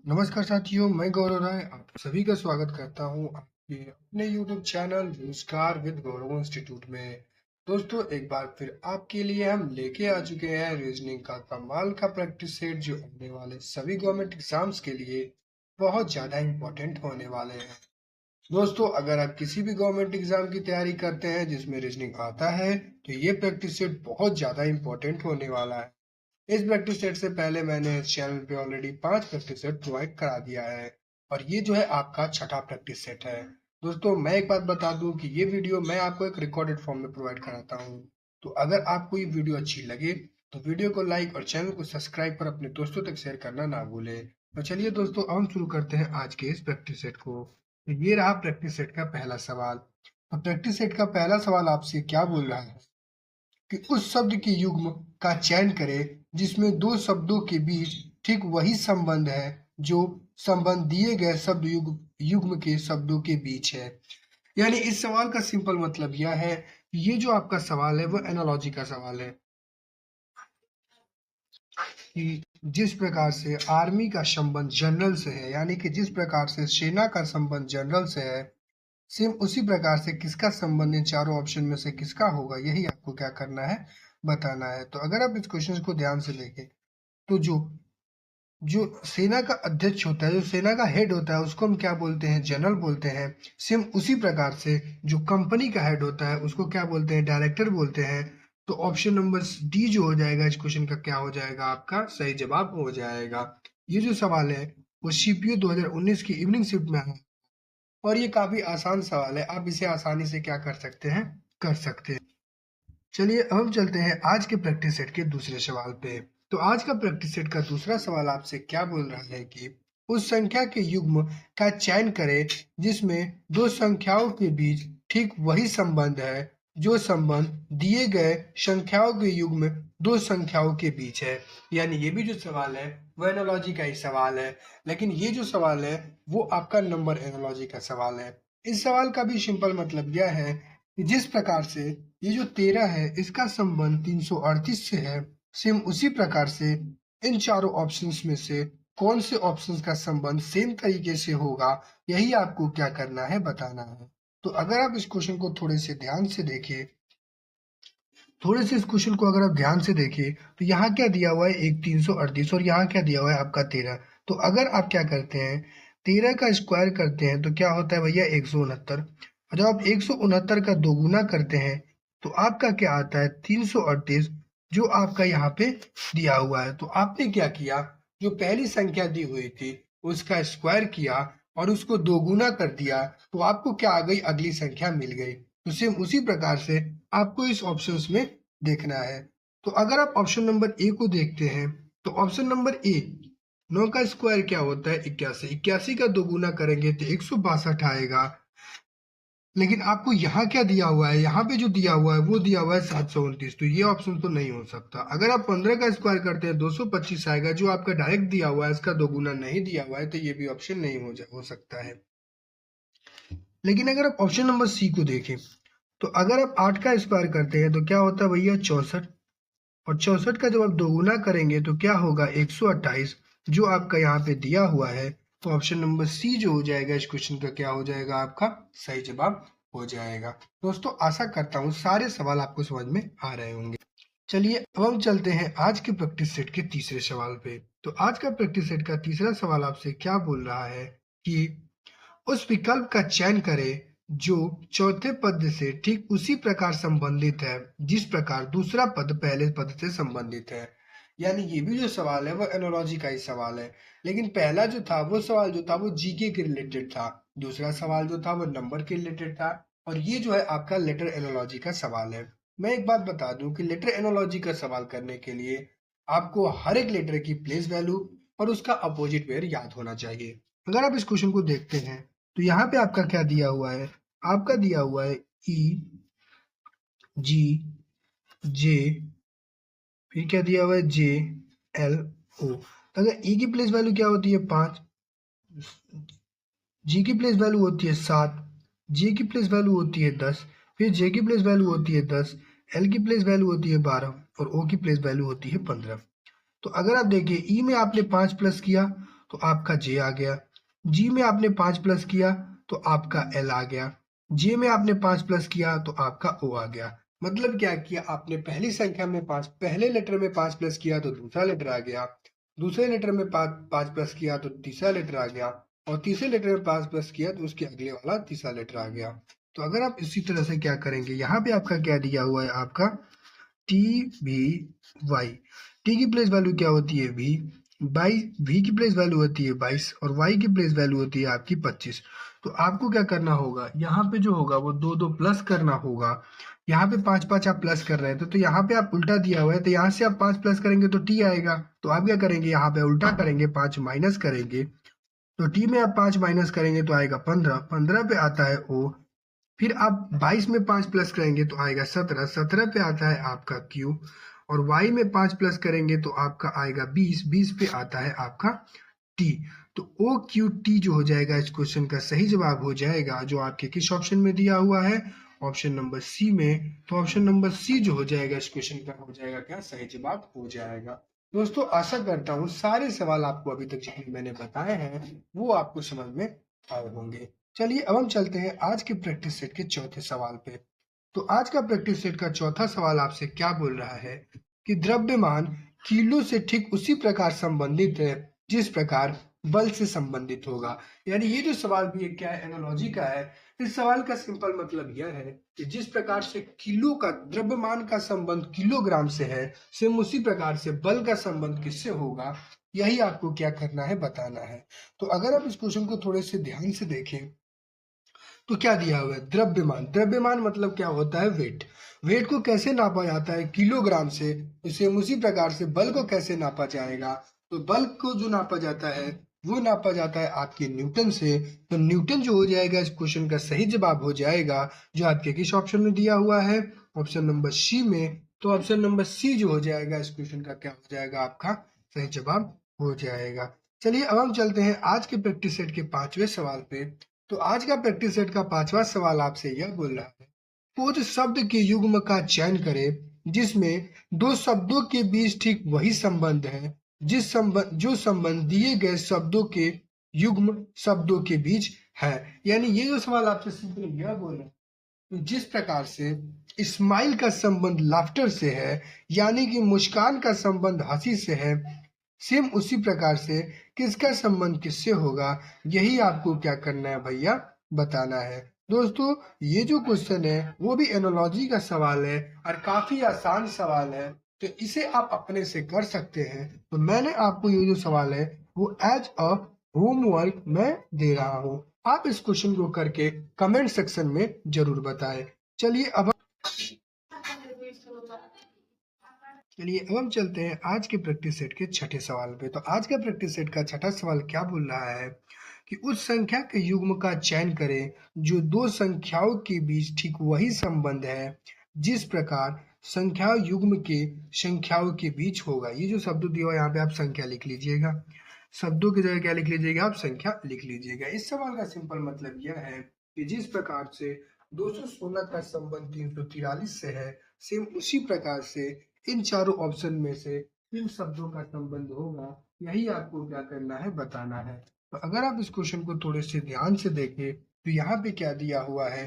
नमस्कार साथियों, मैं गौरव राय आप सभी का स्वागत करता हूं आपके अपने YouTube चैनल रोजगार विद गौरव इंस्टीट्यूट में। दोस्तों, एक बार फिर आपके लिए हम लेके आ चुके हैं रीजनिंग का कमाल का प्रैक्टिस सेट जो आने वाले सभी गवर्नमेंट एग्जाम्स के लिए बहुत ज्यादा इम्पोर्टेंट होने वाले हैं। दोस्तों, अगर आप किसी भी गवर्नमेंट एग्जाम की तैयारी करते हैं जिसमें रीजनिंग आता है तो ये प्रैक्टिस सेट बहुत ज्यादा इम्पोर्टेंट होने वाला है। इस प्रैक्टिस सेट से पहले मैंने इस चैनल पे ऑलरेडी 5 प्रैक्टिस सेट प्रोवाइड करा दिया है और ये जो है आपका छठा प्रैक्टिस सेट है। दोस्तों, मैं एक बात बता दूं कि ये वीडियो मैं आपको एक रिकॉर्डेड फॉर्म में प्रोवाइड कराता हूँ। तो अगर आपको ये वीडियो अच्छी लगे तो वीडियो को लाइक और चैनल को सब्सक्राइब कर अपने दोस्तों तक शेयर करना ना भूले। तो चलिए दोस्तों, अब हम शुरू करते हैं आज के इस प्रैक्टिस सेट को। तो ये रहा प्रैक्टिस सेट का पहला सवाल। तो प्रैक्टिस सेट का पहला सवाल आपसे क्या बोल रहा है कि उस शब्द के युग्म का चयन करें जिसमें दो शब्दों के बीच ठीक वही संबंध है जो संबंध दिए गए शब्द युग्म के शब्दों के बीच है। यानी इस सवाल का सिंपल मतलब यह है कि ये जो आपका सवाल है वो एनालॉजी का सवाल है कि जिस प्रकार से आर्मी का संबंध जनरल से है, यानी कि जिस प्रकार से सेना का संबंध जनरल से है, सेम उसी प्रकार से किसका संबंध इन चारों ऑप्शन में से किसका होगा, यही आपको क्या करना है, बताना है। तो अगर आप इस क्वेश्चन को ध्यान से देखें तो जो जो सेना का अध्यक्ष होता है, जो सेना का हेड होता है, उसको हम क्या बोलते हैं, जनरल बोलते हैं। सेम उसी प्रकार से जो कंपनी का हेड होता है उसको क्या बोलते हैं, डायरेक्टर बोलते हैं। तो ऑप्शन नंबर डी जो हो जाएगा इस क्वेश्चन का क्या हो जाएगा, आपका सही जवाब हो जाएगा। ये जो सवाल है वो सीपीयू 2019 की इवनिंग शिफ्ट में है और ये काफी आसान सवाल है, आप इसे आसानी से क्या कर सकते हैं, कर सकते हैं। चलिए अब हम चलते हैं आज के प्रैक्टिस सेट के दूसरे सवाल पे। तो आज का प्रैक्टिस सेट का दूसरा सवाल आपसे क्या बोल रहा है कि उस संख्या के युग्म का चयन करें जिसमें दो संख्याओं के बीच ठीक वही संबंध है जो संबंध दिए गए संख्याओं के युग्म दो संख्याओं के बीच है। यानी ये भी जो सवाल है वो एनालॉजी का ही सवाल है, लेकिन ये जो सवाल है वो आपका नंबर एनालॉजी का सवाल है। इस सवाल का भी सिंपल मतलब यह है कि जिस प्रकार से ये जो 13 है इसका संबंध 338 से है, सेम उसी प्रकार से इन चारों ऑप्शंस में से कौन से ऑप्शंस का संबंध सेम तरीके से होगा, यही आपको क्या करना है, बताना है। तो अगर आप इस क्वेश्चन को थोड़े से ध्यान से देखें, थोड़े से इस क्वेश्चन को अगर आप ध्यान से देखें तो यहाँ क्या दिया हुआ है, एक 338 और यहाँ क्या दिया हुआ है आपका 13। तो अगर आप क्या करते हैं, 13 का स्क्वायर करते हैं तो क्या होता है भैया 169। और जब आप 169 का दोगुना करते हैं तो आपका क्या आता है 338, जो आपका यहाँ पे दिया हुआ है। तो आपने क्या किया, जो पहली संख्या दी हुई थी उसका स्क्वायर किया और उसको दोगुना कर दिया, तो आपको क्या आ गई, अगली संख्या मिल गई। तो सेम उसी प्रकार से आपको इस ऑप्शंस में देखना है। तो अगर आप ऑप्शन नंबर ए को देखते हैं तो ऑप्शन नंबर ए, 9 का स्क्वायर क्या होता है 81, 81 का दोगुना करेंगे तो 162 आएगा। लेकिन आपको यहाँ क्या दिया हुआ है, यहाँ पे जो दिया हुआ है वो दिया हुआ है 729, तो ये ऑप्शन तो नहीं हो सकता। अगर आप 15 का स्क्वायर करते हैं 225 आएगा, जो आपका डायरेक्ट दिया हुआ है, इसका दोगुना नहीं दिया हुआ है, तो ये भी ऑप्शन नहीं हो सकता है। लेकिन अगर आप ऑप्शन नंबर सी को देखें तो अगर आप 8 का स्क्वायर करते हैं तो क्या होता है भैया 64, और 64 का जब आप दोगुना करेंगे तो क्या होगा 128, जो आपका यहाँ पे दिया हुआ है। तो ऑप्शन नंबर सी जो हो जाएगा इस क्वेश्चन का क्या हो जाएगा, आपका सही जवाब हो जाएगा। दोस्तों, आशा करता हूँ सारे सवाल आपको समझ में आ रहे होंगे। चलिए अब हम चलते हैं आज के प्रैक्टिस सेट के तीसरे सवाल पे। तो आज का प्रैक्टिस सेट का तीसरा सवाल आपसे क्या बोल रहा है कि उस विकल्प का चयन करें जो चौथे पद से ठीक उसी प्रकार संबंधित है जिस प्रकार दूसरा पद पहले पद से संबंधित है। यानी ये भी जो सवाल है वो एनोलॉजी का ही सवाल है, लेकिन पहला जो था वो सवाल जो था वो जीके के रिलेटेड था, दूसरा सवाल जो था वो नंबर के रिलेटेड था, और ये जो है आपका लेटर एनोलॉजी का सवाल है। मैं एक बात बता दूं कि लेटर एनोलॉजी का सवाल करने के लिए आपको हर एक लेटर की प्लेस वैल्यू और उसका अपोजिट पेयर याद होना चाहिए। अगर आप इस क्वेश्चन को देखते हैं तो यहाँ पे आपका क्या दिया हुआ है, आपका दिया हुआ है ई जी जे, फिर क्या दिया हुआ है जे एल ओ। अगर ई की प्लेस वैल्यू क्या होती है 5, जी की प्लेस वैल्यू होती है 7, जे की प्लेस वैल्यू होती है 10, फिर जे की प्लेस वैल्यू होती है 10, एल की प्लेस वैल्यू होती है 12 और ओ की प्लेस वैल्यू होती है 15। तो अगर आप देखिए ई में आपने 5 प्लस किया तो आपका जे आ गया। जी में आपने 5 प्लस किया तो आपका एल आ गया। जे में आपने 5 प्लस किया तो आपका ओ आ गया। मतलब क्या किया आपने, पहली संख्या में 5, पहले लेटर में 5 प्लस किया तो दूसरा लेटर आ गया, दूसरे लेटर में 5 प्लस किया तो तीसरा लेटर आ गया, और तीसरे लेटर में 5 प्लस किया तो उसके अगले वाला तीसरा लेटर आ गया। तो अगर आप इसी तरह से क्या करेंगे, यहाँ पे आपका क्या दिया हुआ है, आपका टी बी वाई। टी की प्लेस वैल्यू क्या होती है वी, बाई वी की प्लेस वैल्यू होती है 22 और वाई की प्लेस वैल्यू होती है आपकी 25। तो आपको क्या करना होगा, यहाँ पे जो होगा वो दो दो प्लस करना होगा। यहाँ पे 5 5 आप प्लस कर रहे हैं तो यहाँ पे आप उल्टा दिया हुआ है, तो यहाँ से आप 5 प्लस करेंगे तो टी आएगा। तो आप क्या करेंगे, यहाँ पे उल्टा करेंगे, 5 माइनस करेंगे। तो टी में आप 5 माइनस करेंगे तो आएगा 15, 15 पे आता है ओ। फिर आप 22 में 5 प्लस करेंगे तो आएगा 17, 17 पे आता है आपका क्यू। और y में 5 प्लस करेंगे तो आपका आएगा 20, 20 पे आता है आपका t। तो ओ क्यू टी जो हो जाएगा इस क्वेश्चन का सही जवाब हो जाएगा, जो आपके किस ऑप्शन में दिया हुआ है, ऑप्शन नंबर सी में। तो ऑप्शन नंबर सी जो हो जाएगा इस क्वेश्चन का हो जाएगा क्या, सही जवाब हो जाएगा। दोस्तों आशा करता हूँ सारे सवाल आपको अभी तक जितने मैंने बताए हैं वो आपको समझ में आए होंगे। चलिए अब हम चलते हैं आज के प्रैक्टिस सेट के चौथे सवाल पे। तो आज का प्रैक्टिस सेट का चौथा सवाल आपसे क्या बोल रहा है कि द्रव्यमान किलो से ठीक उसी प्रकार संबंधित है जिस प्रकार बल से संबंधित होगा। यानी ये जो सवाल भी है क्या है, एनालॉजी का है। इस सवाल का सिंपल मतलब यह है कि जिस प्रकार से किलो का द्रव्यमान का संबंध किलोग्राम से है, सेम उसी प्रकार से बल का संबंध किससे होगा, यही आपको क्या करना है, बताना है। तो अगर आप इस क्वेश्चन को थोड़े से ध्यान से देखें तो क्या दिया हुआ है, द्रव्यमान। द्रव्यमान मतलब क्या होता है, वेट। वेट को कैसे नापा जाता है, किलोग्राम से। सेम उसी प्रकार से बल को कैसे नापा जाएगा, तो बल को जो नापा जाता है वो नापा जाता है आपके न्यूटन से। तो न्यूटन जो हो जाएगा इस क्वेश्चन का सही जवाब हो जाएगा, जो आपके किस ऑप्शन में दिया हुआ है, ऑप्शन नंबर सी में। तो ऑप्शन नंबर सी जो हो जाएगा इस क्वेश्चन का क्या हो जाएगा, आपका सही जवाब हो जाएगा। चलिए अब हम चलते हैं आज के प्रैक्टिस सेट के 5वें सवाल पे। तो आज का प्रैक्टिस सेट का 5वां सवाल आपसे यह बोल रहा है, उस शब्द के युग्म का चयन करें जिसमें दो शब्दों के बीच ठीक वही संबंध है जो संबंध दिए गए शब्दों के युग्म शब्दों के बीच है। यानी ये जो सवाल आपसे सिंपल यह बोल रहा है, तो जिस प्रकार से स्माइल का संबंध लाफ्टर से है, यानी कि मुस्कान का संबंध हंसी से है, सेम उसी प्रकार से किसका संबंध किससे होगा, यही आपको क्या करना है भैया, बताना है। दोस्तों ये जो क्वेश्चन है वो भी एनोलॉजी का सवाल है और काफी आसान सवाल है, तो इसे आप अपने से कर सकते हैं। तो मैंने आपको ये जो सवाल है वो एज अ होमवर्क मैं दे रहा हूँ, आप इस क्वेश्चन को करके कमेंट सेक्शन में जरूर बताएं। चलिए अब हम चलते हैं आज के प्रैक्टिस सेट के छठे सवाल पे। तो आज का प्रैक्टिस सेट का छठा सवाल क्या बोल रहा है कि उस संख्या के युग्म का चयन करें जो दो संख्याओं के बीच ठीक वही संबंध है जिस प्रकार संख्या युग्म के संख्याओं के बीच होगा। ये जो शब्द दिया हुआ है यहाँ पे आप संख्या लिख लीजिएगा, शब्दों की जगह क्या लिख लीजिएगा, आप संख्या लिख लीजिएगा। इस सवाल का सिंपल मतलब यह है कि जिस प्रकार से 216 का संबंध 343 से है, सेम उसी प्रकार से इन चारों ऑप्शन में से किन शब्दों का संबंध होगा, यही आपको क्या करना है, बताना है। तो अगर आप इस क्वेश्चन को थोड़े से ध्यान से देखें तो यहाँ पे क्या दिया हुआ है,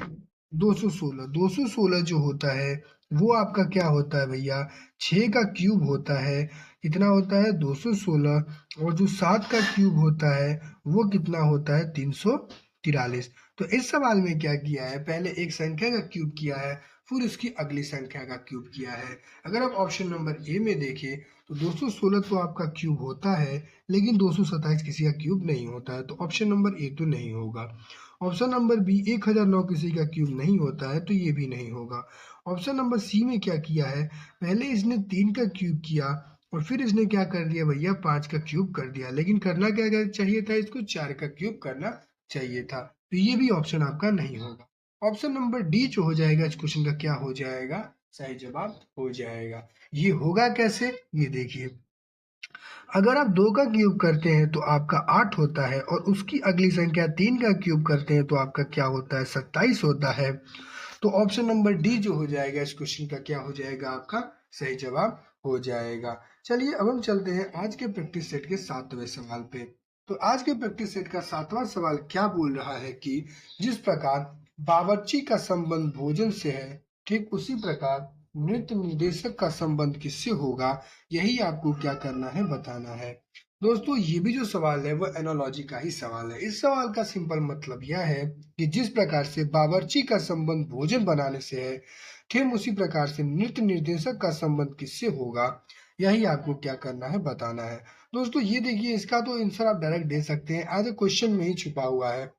216। 216 जो होता है वो आपका क्या होता है भैया, 6 का क्यूब होता है। कितना होता है, 216। और जो 7 का क्यूब होता है वो कितना होता है, 343। तो इस सवाल में क्या किया है, पहले एक संख्या का क्यूब किया है, फिर उसकी अगली संख्या का क्यूब किया है। अगर आप ऑप्शन नंबर ए में देखें तो 216 तो आपका क्यूब होता है, लेकिन 227 किसी का क्यूब नहीं होता है, तो ऑप्शन नंबर ए तो नहीं होगा। ऑप्शन नंबर बी 1009 किसी का क्यूब नहीं होता है, तो ये भी नहीं होगा। ऑप्शन नंबर सी में क्या किया है, पहले इसने 3 का क्यूब किया और फिर इसने क्या कर दिया भैया, 5 का क्यूब कर दिया, लेकिन करना क्या चाहिए था, इसको 4 का क्यूब करना चाहिए था। तो ये भी ऑप्शन आपका नहीं होगा। ऑप्शन नंबर डी जो हो जाएगा इस क्वेश्चन का क्या हो जाएगा, सही जवाब हो जाएगा। ये होगा कैसे, ये देखिए, अगर आप 2 का क्यूब करते हैं तो आपका 8 होता है और उसकी अगली संख्या 3 का क्यूब करते हैं तो आपका क्या होता है, 27 होता है। तो ऑप्शन नंबर डी जो हो जाएगा इस क्वेश्चन का क्या हो जाएगा, आपका सही जवाब हो जाएगा। चलिए अब हम चलते हैं आज के प्रैक्टिस सेट के 7वें सवाल पे। तो आज के प्रैक्टिस सेट का 7वां सवाल क्या बोल रहा है कि जिस प्रकार बावर्ची का संबंध भोजन से है, ठीक उसी प्रकार नृत्य निर्देशक का संबंध किससे होगा, यही आपको क्या करना है बताना है। दोस्तों ये भी जो सवाल है वो एनालॉजी का ही सवाल है। इस सवाल का सिंपल मतलब यह है कि जिस प्रकार से बावर्ची का संबंध भोजन बनाने से है, ठीक उसी प्रकार से नृत्य निर्देशक का संबंध किससे होगा, यही आपको क्या करना है बताना है। दोस्तों ये देखिए, इसका तो आंसर आप डायरेक्ट दे सकते हैं, एज ए क्वेश्चन में ही छुपा हुआ है।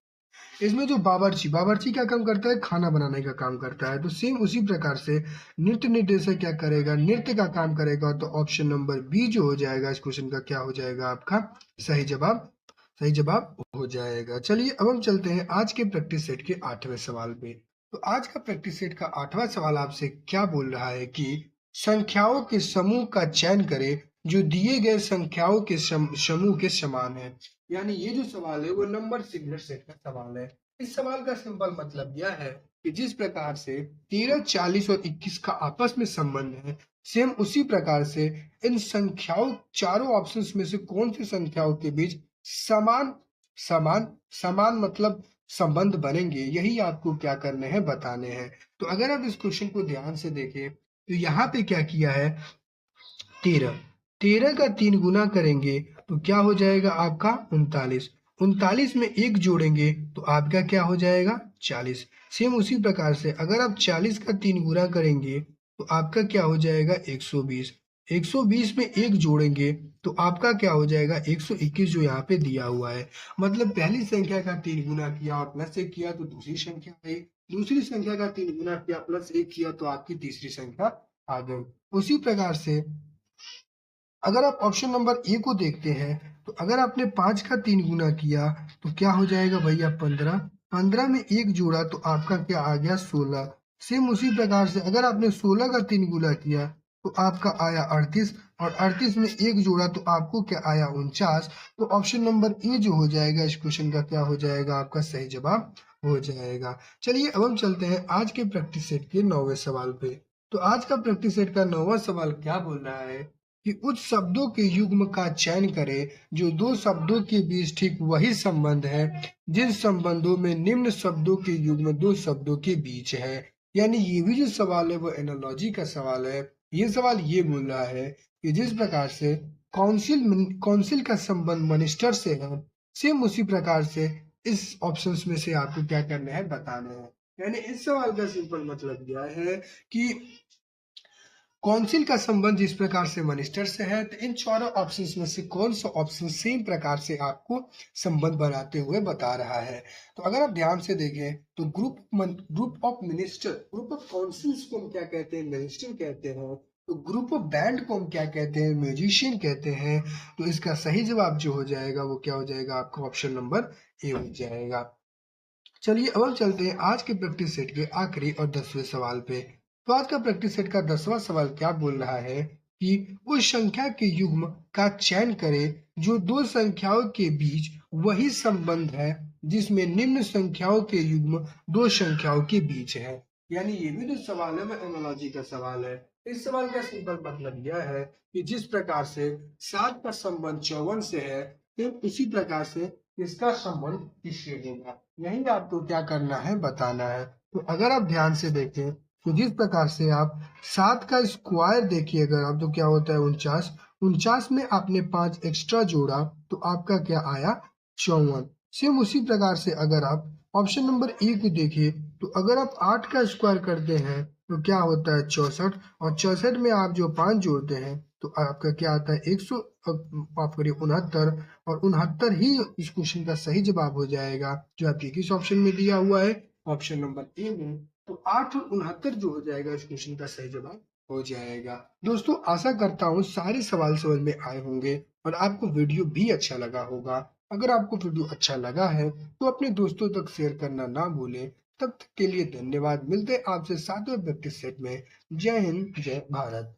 इसमें जो बावर्ची बावर्ची क्या काम करता है, खाना बनाने का काम करता है। तो सेम उसी प्रकार से नृत्य निर्देशक क्या करेगा, नृत्य का काम करेगा। तो ऑप्शन नंबर बी जो हो जाएगा इस क्वेश्चन का क्या हो जाएगा आपका सही जवाब, सही जवाब हो जाएगा। चलिए अब हम चलते हैं आज के प्रैक्टिस सेट के 8वें सवाल पे। तो आज का प्रैक्टिस सेट का 8वां सवाल आपसे क्या बोल रहा है कि संख्याओं के समूह का चयन करें जो दिए गए संख्याओं के समूह के समान है। यानी ये जो सवाल है वो नंबर सिग्नल सेट का सवाल है। इस सवाल का सिंपल मतलब यह है कि जिस प्रकार से 13, 40 और 21 का आपस में संबंध है, सेम उसी प्रकार से इन संख्याओं चारों ऑप्शंस में से कौन सी संख्याओं के बीच समान समान समान मतलब संबंध बनेंगे, यही आपको क्या करने हैं बताने हैं। तो अगर आप इस क्वेश्चन को ध्यान से देखें तो यहाँ पे क्या किया है, 13 13 का 3 गुना करेंगे तो क्या हो जाएगा आपका 39। 39 में 1 जोड़ेंगे तो आपका क्या हो जाएगा 40। सेम उसी प्रकार से अगर आप 40 का 3 गुना करेंगे तो आपका क्या हो जाएगा 120। 120 में 1 जोड़ेंगे तो आपका क्या हो जाएगा 121 जो यहाँ पे दिया हुआ है। मतलब पहली संख्या का 3 गुना किया और प्लस 1 किया तो दूसरी संख्या आई, दूसरी संख्या का 3 गुना किया प्लस 1 किया तो आपकी तीसरी संख्या आ गई। उसी प्रकार से अगर आप ऑप्शन नंबर ए को देखते हैं तो अगर आपने 5 का 3 गुना किया तो क्या हो जाएगा भैया 15। 15 में 1 जोड़ा तो आपका क्या आ गया 16। सेम उसी प्रकार से अगर आपने 16 का 3 गुना किया तो आपका आया 38 और 38 में 1 जोड़ा तो आपको क्या आया 49। तो ऑप्शन नंबर ए जो हो जाएगा इस क्वेश्चन का क्या हो जाएगा आपका सही जवाब हो जाएगा। चलिए अब हम चलते हैं आज के प्रैक्टिस सेट के 9वें सवाल पे। तो आज का प्रैक्टिस सेट का 9वां सवाल क्या बोल रहा है कि उस शब्दों के युग्म का चयन करें जो दो शब्दों के बीच ठीक वही संबंध है जिन संबंधों में निम्न शब्दों के युग्म दो शब्दों के बीच है। यानी ये भी जो सवाल है वो एनालॉजी का सवाल है। ये सवाल ये बोल रहा है कि जिस प्रकार से काउंसिल का संबंध मिनिस्टर से है, सेम उसी प्रकार से इस ऑप्शंस में से आपको क्या करना है बताना है। यानी इस सवाल का सिंपल मतलब यह है कि काउंसिल का संबंध जिस प्रकार से मिनिस्टर से है, तो इन चारों ऑप्शंस में से कौन सा ऑप्शन सेम प्रकार से आपको संबंध बनाते हुए बता रहा है। तो अगर आप ध्यान से देखें तो group of minister, group of councils को हम क्या कहते हैं, मिनिस्टर कहते हैं। तो ग्रुप ऑफ बैंड को हम क्या कहते हैं, म्यूजिशियन कहते हैं। तो इसका सही जवाब जो हो जाएगा वो क्या हो जाएगा आपका ऑप्शन नंबर ए हो जाएगा। चलिए अब हम चलते हैं आज के प्रैक्टिस सेट के आखिरी और 10वें सवाल पे। तो आज का प्रैक्टिस सेट का 10वां सवाल क्या बोल रहा है कि उस संख्या के युग्म का चयन करें जो दो संख्याओं के बीच वही संबंध है जिसमें निम्न संख्याओं के युग्म दो संख्याओं के बीच है। यानी ये भी जो सवाल है वो एनालॉजी का सवाल है। इस सवाल का सिंपल मतलब यह है कि जिस प्रकार से 7 का संबंध 54 से है, फिर उसी प्रकार से इसका संबंध किससे होगा, यही आपको क्या करना है बताना है। तो अगर आप ध्यान से देखें तो जिस प्रकार से आप 7 का स्क्वायर देखिए अगर आप, तो क्या होता है 49। 49 में आपने 5 एक्स्ट्रा जोड़ा तो आपका क्या आया 54। सेम उसी प्रकार से अगर आप ऑप्शन नंबर ए को देखिए तो अगर आप 8 का स्क्वायर करते हैं तो क्या होता है 64 और 64 में आप जो 5 जोड़ते हैं तो आपका क्या आता है 100, माफ करिए 69। और 69 ही इस क्वेश्चन का सही जवाब हो जाएगा जो आपके किस ऑप्शन में दिया हुआ है, ऑप्शन नंबर ए में। तो 8 और 69 जो हो जाएगा इस क्वेश्चन का सही जवाब हो जाएगा। दोस्तों आशा करता हूँ सारे सवाल समझ में आए होंगे और आपको वीडियो भी अच्छा लगा होगा। अगर आपको वीडियो अच्छा लगा है तो अपने दोस्तों तक शेयर करना ना भूलें। तब तक के लिए धन्यवाद। मिलते हैं आपसे 7वें प्रैक्टिस सेट में। जय हिंद, जय भारत।